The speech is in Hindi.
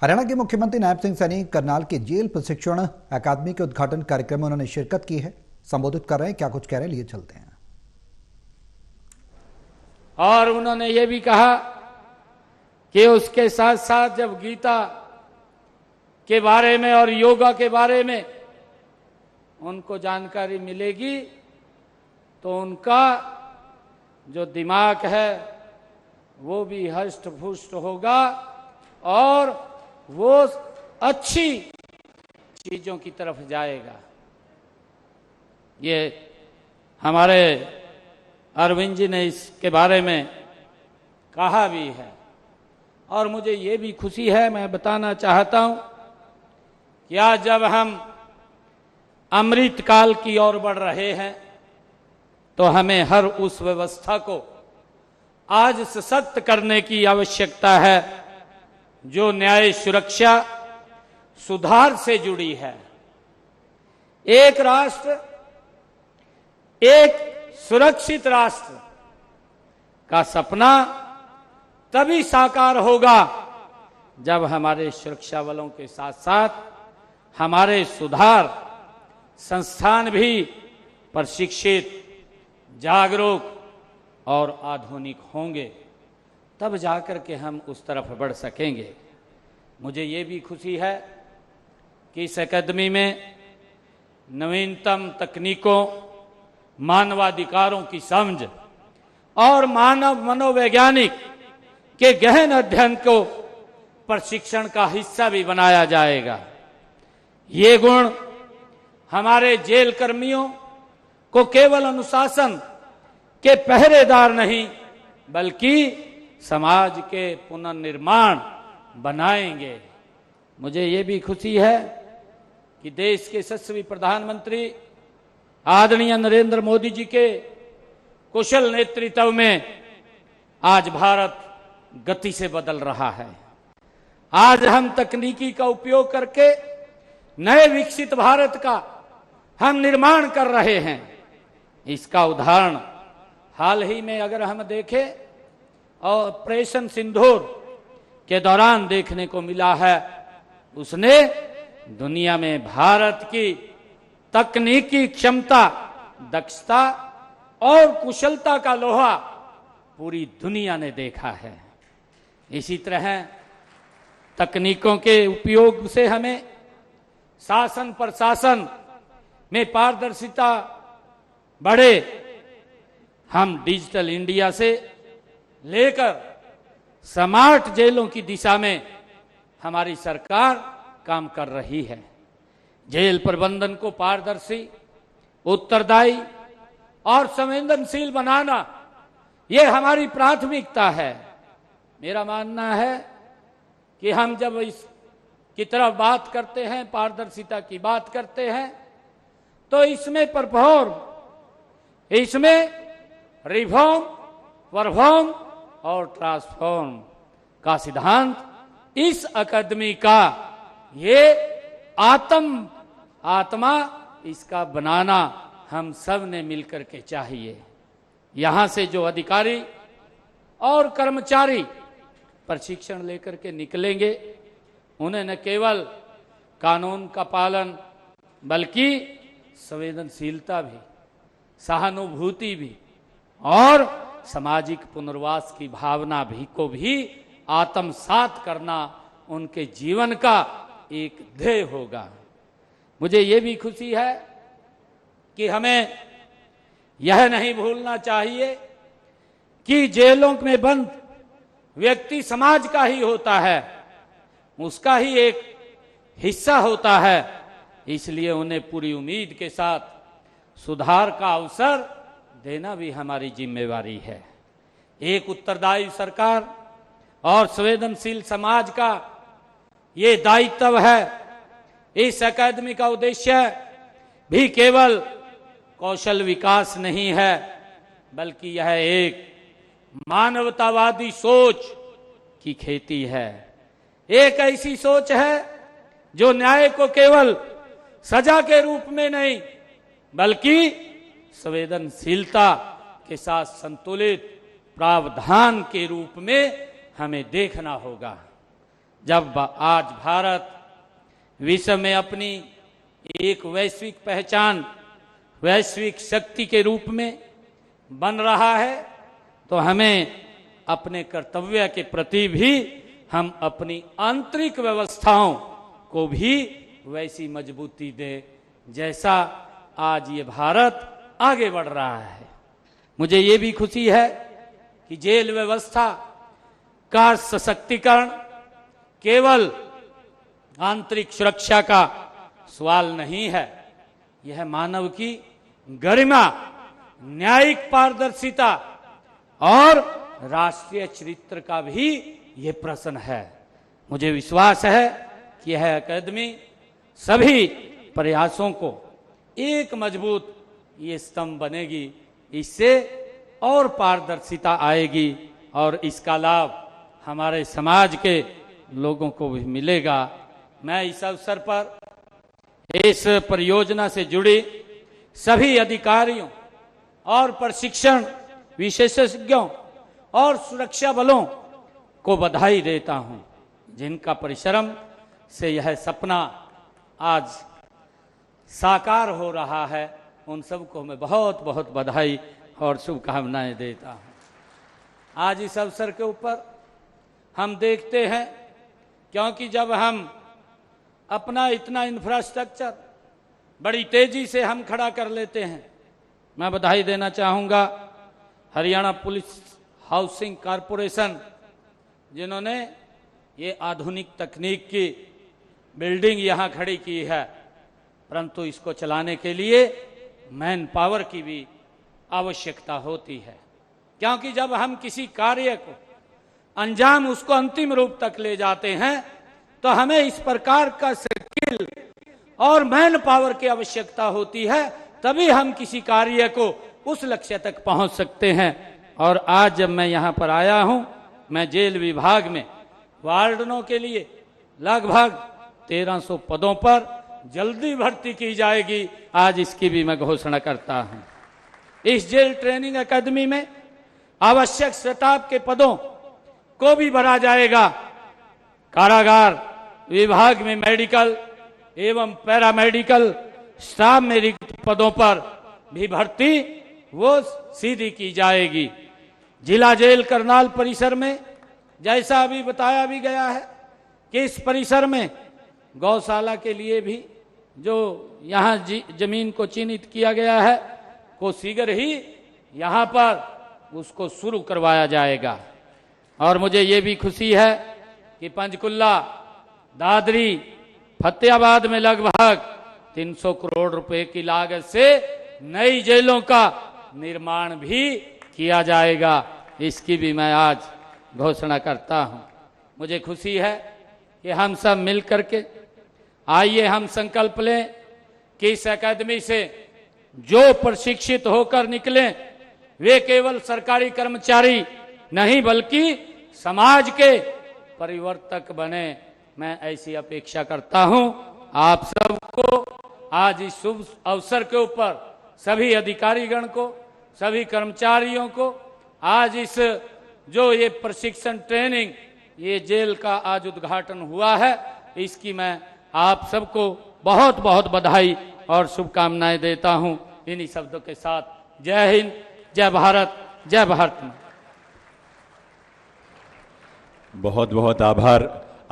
हरियाणा के मुख्यमंत्री नायब सिंह सैनी करनाल के जेल प्रशिक्षण अकादमी के उद्घाटन कार्यक्रम में उन्होंने शिरकत की है। संबोधित कर रहे हैं, क्या कुछ कह रहे हैं, लिए चलते हैं। और उन्होंने ये भी कहा कि उसके साथ साथ जब गीता के बारे में और योगा के बारे में उनको जानकारी मिलेगी तो उनका जो दिमाग है वो भी हष्ट पुष्ट होगा और वो अच्छी चीजों की तरफ जाएगा। ये हमारे अरविंद जी ने इसके बारे में कहा भी है और मुझे ये भी खुशी है, मैं बताना चाहता हूं कि आज जब हम अमृत काल की ओर बढ़ रहे हैं तो हमें हर उस व्यवस्था को आज सशक्त करने की आवश्यकता है जो न्याय, सुरक्षा, सुधार से जुड़ी है। एक राष्ट्र, एक सुरक्षित राष्ट्र का सपना तभी साकार होगा जब हमारे सुरक्षा बलों के साथ साथ हमारे सुधार संस्थान भी प्रशिक्षित, जागरूक और आधुनिक होंगे, तब जाकर के हम उस तरफ बढ़ सकेंगे। मुझे ये भी खुशी है कि इस अकादमी में नवीनतम तकनीकों, मानवाधिकारों की समझ और मानव मनोवैज्ञानिक के गहन अध्ययन को प्रशिक्षण का हिस्सा भी बनाया जाएगा। ये गुण हमारे जेल कर्मियों को केवल अनुशासन के पहरेदार नहीं बल्कि समाज के पुनर्निर्माण बनाएंगे। मुझे ये भी खुशी है कि देश के यशस्वी प्रधानमंत्री आदरणीय नरेंद्र मोदी जी के कुशल नेतृत्व में आज भारत गति से बदल रहा है। आज हम तकनीकी का उपयोग करके नए विकसित भारत का हम निर्माण कर रहे हैं। इसका उदाहरण हाल ही में अगर हम देखें ऑपरेशन सिंदूर के दौरान देखने को मिला है, उसने दुनिया में भारत की तकनीकी क्षमता, दक्षता और कुशलता का लोहा पूरी दुनिया ने देखा है। इसी तरह तकनीकों के उपयोग से हमें शासन प्रशासन में पारदर्शिता बढ़े। हम डिजिटल इंडिया से लेकर स्मार्ट जेलों की दिशा में हमारी सरकार काम कर रही है। जेल प्रबंधन को पारदर्शी, उत्तरदायी और संवेदनशील बनाना ये हमारी प्राथमिकता है। मेरा मानना है कि हम जब इस की तरफ बात करते हैं, पारदर्शिता की बात करते हैं, तो इसमें परफॉर्म, इसमें रिफॉर्म, परफॉर्म और ट्रांसफॉर्म का सिद्धांत इस अकादमी का ये आत्मा इसका बनाना हम सब ने मिलकर के चाहिए। यहां से जो अधिकारी और कर्मचारी प्रशिक्षण लेकर के निकलेंगे उन्हें न केवल कानून का पालन बल्कि संवेदनशीलता भी, सहानुभूति भी और सामाजिक पुनर्वास की भावना भी को भी आत्मसात करना उनके जीवन का एक ध्येय होगा। मुझे ये भी खुशी है कि हमें यह नहीं भूलना चाहिए कि जेलों में बंद व्यक्ति समाज का ही होता है, उसका ही एक हिस्सा होता है। इसलिए उन्हें पूरी उम्मीद के साथ सुधार का अवसर देना भी हमारी जिम्मेवारी है। एक उत्तरदायी सरकार और संवेदनशील समाज का ये दायित्व है। इस अकादमी का उद्देश्य भी केवल कौशल विकास नहीं है बल्कि यह एक मानवतावादी सोच की खेती है। एक ऐसी सोच है जो न्याय को केवल सजा के रूप में नहीं बल्कि संवेदनशीलता के साथ संतुलित प्रावधान के रूप में हमें देखना होगा। जब आज भारत विश्व में अपनी एक वैश्विक पहचान, वैश्विक शक्ति के रूप में बन रहा है, तो हमें अपने कर्तव्य के प्रति भी हम अपनी आंतरिक व्यवस्थाओं को भी वैसी मजबूती दें जैसा आज ये भारत आगे बढ़ रहा है। मुझे ये भी खुशी है कि जेल व्यवस्था का सशक्तिकरण केवल आंतरिक सुरक्षा का सवाल नहीं है, यह मानव की गरिमा, न्यायिक पारदर्शिता और राष्ट्रीय चरित्र का भी ये प्रश्न है। मुझे विश्वास है कि यह अकादमी सभी प्रयासों को एक मजबूत ये स्तंभ बनेगी, इससे और पारदर्शिता आएगी और इसका लाभ हमारे समाज के लोगों को भी मिलेगा। मैं इस अवसर पर इस परियोजना से जुड़ी सभी अधिकारियों और प्रशिक्षण विशेषज्ञों और सुरक्षा बलों को बधाई देता हूं, जिनका परिश्रम से यह सपना आज साकार हो रहा है। उन सबको मैं बहुत बहुत बधाई और शुभकामनाएं देता हूं। आज इस अवसर के ऊपर हम देखते हैं, क्योंकि जब हम अपना इतना इंफ्रास्ट्रक्चर बड़ी तेजी से हम खड़ा कर लेते हैं, मैं बधाई देना चाहूँगा हरियाणा पुलिस हाउसिंग कॉरपोरेशन, जिन्होंने ये आधुनिक तकनीक की बिल्डिंग यहाँ खड़ी की है, परंतु इसको चलाने के लिए मैन पावर की भी आवश्यकता होती है, क्योंकि जब हम किसी कार्य को अंजाम, उसको अंतिम रूप तक ले जाते हैं, तो हमें इस प्रकार का स्किल और मैन पावर की आवश्यकता होती है, तभी हम किसी कार्य को उस लक्ष्य तक पहुंच सकते हैं। और आज जब मैं यहाँ पर आया हूं, मैं जेल विभाग में वार्डनों के लिए लगभग 1300 पदों पर जल्दी भर्ती की जाएगी, आज इसकी भी मैं घोषणा करता हूं। इस जेल ट्रेनिंग एकेडमी में आवश्यक स्टाफ के पदों को भी भरा जाएगा। कारागार विभाग में मेडिकल एवं पैरामेडिकल स्टाफ में रिक्त पदों पर भी भर्ती वो सीधी की जाएगी। जिला जेल करनाल परिसर में, जैसा अभी बताया भी गया है कि इस परिसर में गौशाला के लिए भी जो यहाँ जमीन को चिन्हित किया गया है, को शीघ्र ही यहाँ पर उसको शुरू करवाया जाएगा। और मुझे ये भी खुशी है कि पंचकुला, दादरी, फतेहाबाद में लगभग 300 करोड़ रुपए की लागत से नई जेलों का निर्माण भी किया जाएगा, इसकी भी मैं आज घोषणा करता हूं। मुझे खुशी है कि हम सब मिल करके आइए हम संकल्प लें कि इस अकादमी से जो प्रशिक्षित होकर निकलें, वे केवल सरकारी कर्मचारी नहीं बल्कि समाज के परिवर्तक बने। मैं ऐसी अपेक्षा करता हूं। आप सबको आज इस शुभ अवसर के ऊपर सभी अधिकारीगण को, सभी कर्मचारियों को आज इस जो ये प्रशिक्षण ट्रेनिंग, ये जेल का आज उद्घाटन हुआ है, इसकी मैं आप सबको बहुत बहुत बधाई और शुभकामनाएं देता हूं। इन्हीं शब्दों के साथ जय हिंद, जय भारत, जय भारत। बहुत बहुत आभार।